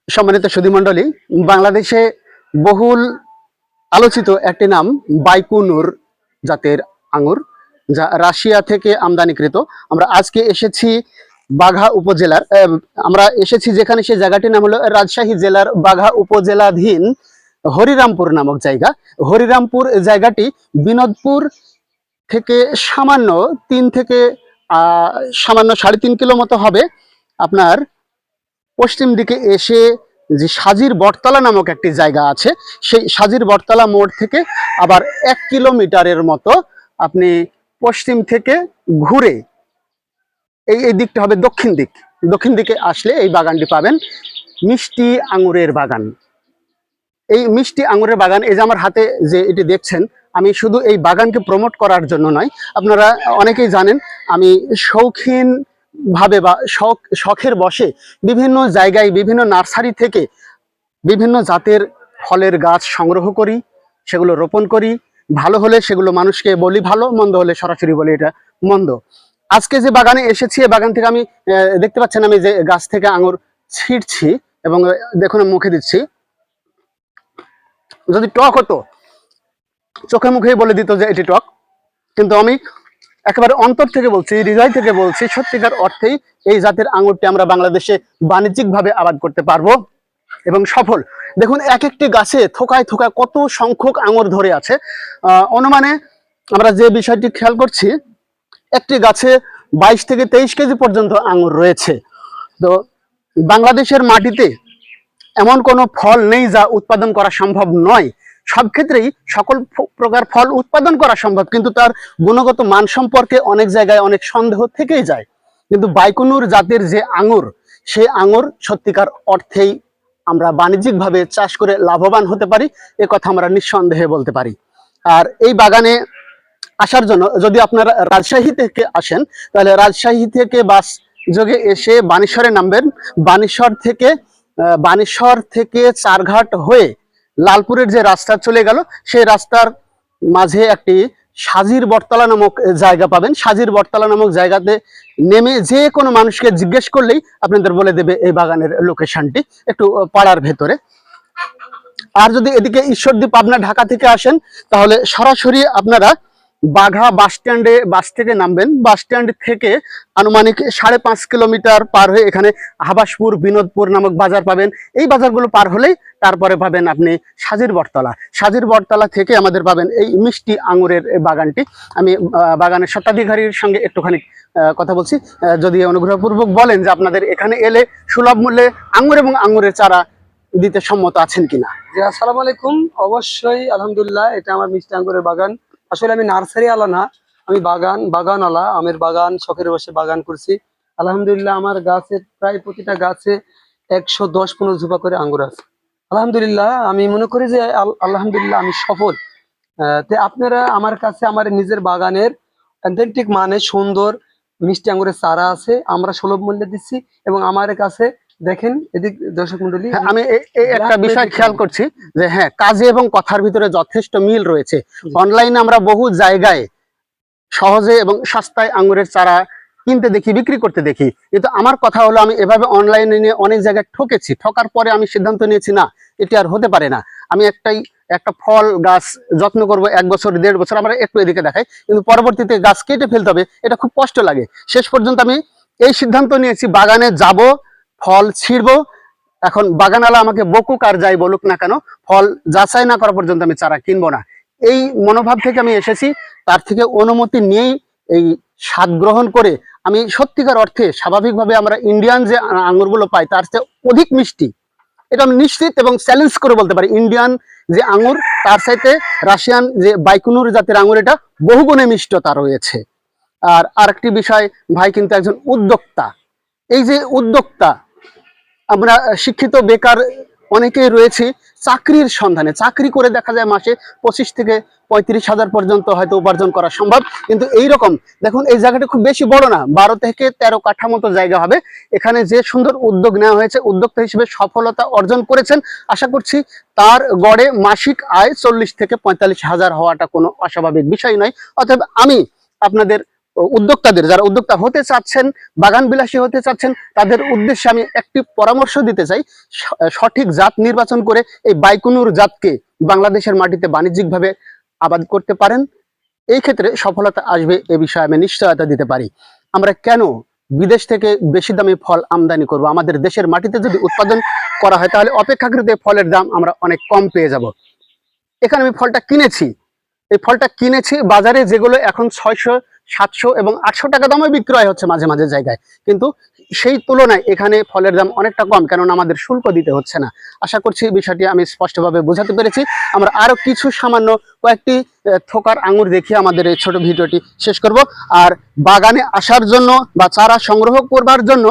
সম্মানিত সুধীমণ্ডলী, বাংলাদেশে বহুল আলোচিত একটি নাম বাইকুনুর জাতের আঙুর, যা রাশিয়া থেকে আমদানিকৃত। আমরা আজকে এসেছি বাঘা উপজেলার, আমরা এসেছি যেখানে সেই জায়গাটির নাম হলো রাজশাহী জেলার বাঘা উপজেলাধীন হরিরামপুর নামক জায়গা। হরিরামপুর জায়গাটি বিনোদপুর থেকে সামান্য 3.5 কিলো মতো হবে। আপনার পশ্চিম দিকে এসে যে সাজির বটতলা নামক একটি জায়গা আছে, সেই সাজির বটতলা মোড় থেকে আবার 1 কিলোমিটারের মতো আপনি পশ্চিম থেকে ঘুরে এই দিকটা হবে দক্ষিণ দিক। দক্ষিণ দিকে আসলে এই বাগানটি পাবেন, মিষ্টি আঙুরের বাগান। এই মিষ্টি আঙুরের বাগান, এই যে আমার হাতে যে এটি দেখছেন, আমি শুধু এই বাগানকে প্রমোট করার জন্য নয়, আপনারা অনেকেই জানেন আমি শৌখিন ভাবে বা শখের বশে বিভিন্ন জায়গায় বিভিন্ন নার্সারি থেকে বিভিন্ন জাতের ফলের গাছ সংগ্রহ করি, সেগুলো রোপণ করি। ভালো হলে সেগুলো মানুষকে বলি ভালো, মন্দ হলে সরাসরি বলি এটা মন্দ। আজকে যে বাগানে এসেছি, এই বাগান থেকে আমি দেখতে পাচ্ছেন আমি যে গাছ থেকে আঙুর ছিঁড়ছি এবং দেখুন আমি মুখে দিচ্ছি। যদি টক হতো চোখে মুখেই বলে দিত যে এটি টক, কিন্তু আমি একেবারে অন্তর থেকে বলছি, হৃদয় থেকে বলছি, সত্যিকার অর্থেই এই জাতের আঙুরটি আমরা বাংলাদেশে বাণিজ্যিকভাবে আবাদ করতে পারবো এবং সফল। দেখুন এক একটি গাছে থোকায় থোকায় কত সংখ্যক আঙুর ধরে আছে। অনুমানে আমরা যে বিষয়টি খেয়াল করছি, একটি গাছে 22 থেকে 23 কেজি পর্যন্ত আঙুর রয়েছে। তো বাংলাদেশের মাটিতে এমন কোনো ফল নেই যা উৎপাদন করা সম্ভব নয়। সব ক্ষেত্রেই সকল প্রকার ফল উৎপাদন করা সম্ভব, কিন্তু তার গুণগত মান সম্পর্কে অনেক জায়গায় অনেক সন্দেহ থেকেই যায়। কিন্তু বাইকুনুর জাতের যে আঙুর, সেই আঙুর সত্যিকার অর্থেই আমরা বাণিজ্যিকভাবে চাষ করে লাভবান হতে পারি, এ কথা আমরা নিঃসন্দেহে বলতে পারি। আর এই বাগানে আসার জন্য যদি আপনারা রাজশাহী থেকে আসেন, তাহলে রাজশাহী থেকে বাস যোগে এসে বানেশ্বরে নামবেন। বানেশ্বর থেকে চারঘাট হয়ে লালপুরের যে রাস্তা চলে গেল, সেই রাস্তার মাঝে একটি সাজির বটতলা নামক জায়গা পাবেন। সাজির বটতলা নামক জায়গাতে নেমে যে কোনো মানুষকে জিজ্ঞেস করলেই আপনাদের বলে দেবে এই বাগানের লোকেশনটি, একটু পাড়ার ভেতরে। আর যদি এদিকে ঈশ্বরদী পাবনা ঢাকা থেকে আসেন, তাহলে সরাসরি আপনারা বাঘা বাস থেকে নামবেন। বাস স্ট্যান্ড থেকে আনুমানিক 5.5 কিলোমিটার পার হয়ে এখানে হাবাসপুর বিনোদপুর নামক বাজার পাবেন। এই বাজারগুলো পার হলেই তারপরে পাবেন আপনি সাজির বটতলা। সাজির বটতলা থেকে আমাদের পাবেন এই মিষ্টি আঙুরের বাগানটি। আমি বাগানের স্বত্বাধিকারীর সঙ্গে একটুখানি কথা বলছি, যদি অনুগ্রহপূর্বক বলেন যে আপনাদের এখানে এলে সুলভ মূল্যে আঙুর এবং আঙুরের চারা দিতে সম্মত আছেন কিনা। জি, আসসালামু আলাইকুম। অবশ্যই আলহামদুলিল্লাহ, এটা আমার মিষ্টি আঙ্গুরের বাগান। আসলে আমি নার্সারি আলা না, আমি বাগান আলা। আমের বাগান, শখের বসে বাগান করছি। আলহামদুলিল্লাহ আমার গাছের প্রায় প্রতিটা গাছে 110-15 ঝুপা করে আঙ্গুর আছে। আলহামদুলিল্লাহ আমি মনে করি যে আলহামদুলিল্লাহ আমি সফল। তো আপনারা আমার কাছে আমার নিজের বাগানের অ্যাথেন্টিক মানে সুন্দর মিষ্টি আঙ্গুরের চারা আছে, আমরা সুলভ মূল্যে দিচ্ছি। এবং আমার কাছে দেখেন এদিক দর্শক মন্ডলী, আমি এই একটা বিষয় খেয়াল করছি যে হ্যাঁ, কাজে এবং কথার ভিতরে যথেষ্ট মিল রয়েছে। অনলাইনে আমরা বহু জায়গায় সহজে এবং সস্তায় আঙুরের চারা কিনতে দেখি, বিক্রি করতে দেখি, কিন্তু আমার কথা হলো আমি এভাবে অনলাইনে নিয়ে অনেক জায়গায় ঠকেছি। ঠকার পরে আমি সিদ্ধান্ত নিয়েছি না, এটি আর হতে পারে না। আমি একটা ফল গাছ যত্ন করব 1 বছর 1.5 বছর, আমরা একটু এদিকে দেখাই, কিন্তু পরবর্তীতে গাছ কেটে ফেলতে হবে, এটা খুব কষ্ট লাগে। শেষ পর্যন্ত আমি এই সিদ্ধান্ত নিয়েছি, বাগানে যাব, ফল ছিঁড়বো। এখন বাগানওয়ালা আমাকে বকুক আর যাই বলুক না কেন, ফল যাচাই না করা পর্যন্ত আমি চারা কিনবো না। এই মনোভাব থেকে আমি এসেছি। তার থেকে অনুমতি নিয়েই এই স্বাদ গ্রহণ করে আমি সত্যিকার অর্থে স্বাভাবিকভাবে আমরা ইন্ডিয়ান যে আঙুরগুলো পাই তার চেয়ে অধিক মিষ্টি, এটা আমি নিশ্চিত এবং চ্যালেঞ্জ করে বলতে পারি। ইন্ডিয়ান যে আঙুর তার চাইতে রাশিয়ান যে বাইকুনুর জাতের আঙুর, এটা বহুগুণে মিষ্টতা রয়েছে। আর আরেকটি বিষয়, ভাই কিন্তু একজন উদ্যোক্তা। এই যে উদ্যোক্তা, আমরা শিক্ষিত বেকার অনেকেই রয়েছি চাকরির সন্ধানে, চাকরি করে দেখা যায় মাসে 25 থেকে 35 হাজার পর্যন্ত হয়তো উপার্জন করা সম্ভব। কিন্তু এইরকম দেখুন, এই জায়গাটা খুব বেশি বড় না, 12 থেকে 13 কাঠা মতো জায়গা হবে। এখানে যে সুন্দর উদ্যোগ নেওয়া হয়েছে, উদ্যোক্তা হিসেবে সফলতা অর্জন করেছেন। আশা করছি তার গড়ে মাসিক আয় 40 থেকে 45 হাজার হওয়াটা কোনো অস্বাভাবিক বিষয় নয়। অতএব আমি আপনাদের উদ্যোক্তাদের, যারা উদ্যোক্তা হতে চাচ্ছেন, বাগান বিলাসী হতে চাচ্ছেন, তাদের উদ্দেশ্যে আমি একটি পরামর্শ দিতে চাই। সঠিক জাত নির্বাচন করে এই বাইকুনুর জাতকে বাংলাদেশের মাটিতে বাণিজ্যিকভাবে আবাদ করতে পারেন, এই ক্ষেত্রে সফলতা আসবে, এ বিষয়ে আমি নিশ্চয়তা দিতে পারি। আমরা কেন বিদেশ থেকে বেশি দামে ফল আমদানি করব? আমাদের দেশের মাটিতে যদি উৎপাদন করা হয় তাহলে অপেক্ষাকৃত ফলের দাম আমরা অনেক কম পেয়ে যাব। এখানে আমি ফলটা কিনেছি, এই ফলটা কিনেছি বাজারে, যেগুলো এখন 600, 700 এবং 800 টাকা দামে বিক্রয় হচ্ছে মাঝে মাঝে জায়গায়, কিন্তু সেই তুলনায় এখানে ফলের দাম অনেকটা কম, কেননা আমাদের শুল্ক দিতে হচ্ছে না। আশা করছি বিষয়টি আমি স্পষ্টভাবে বোঝাতে পেরেছি। আমরা আরো কিছু সামান্য কয়েকটি থোকার আঙুর দেখিয়ে আমাদের এই ছোট ভিডিওটি শেষ করব। আর বাগানে আসার জন্য বা চারা সংগ্রহ করবার জন্য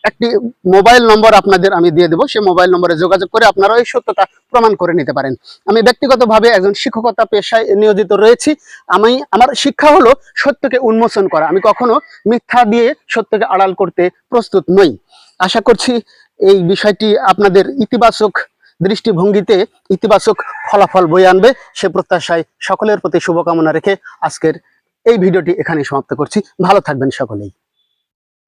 একটি মোবাইল নম্বর আপনাদের আমি দিয়ে দেবো, সেই মোবাইল নম্বরে যোগাযোগ করে আপনারা এই সত্যতা প্রমাণ করে নিতে পারেন। আমি ব্যক্তিগতভাবে একজন শিক্ষকতা পেশায় নিয়োজিত রয়েছি। আমার শিক্ষা হলো সত্যকে উন্মোচন করা। আমি কখনো মিথ্যা দিয়ে সত্যকে আড়াল করতে প্রস্তুত নই। আশা করছি এই বিষয়টি আপনাদের ইতিবাচক দৃষ্টিভঙ্গিতে ইতিবাচক ফলাফল বয়ে আনবে, সে প্রত্যাশায় সকলের প্রতি শুভকামনা রেখে আজকের এই ভিডিওটি এখানেই সমাপ্ত করছি। ভালো থাকবেন সকলেই।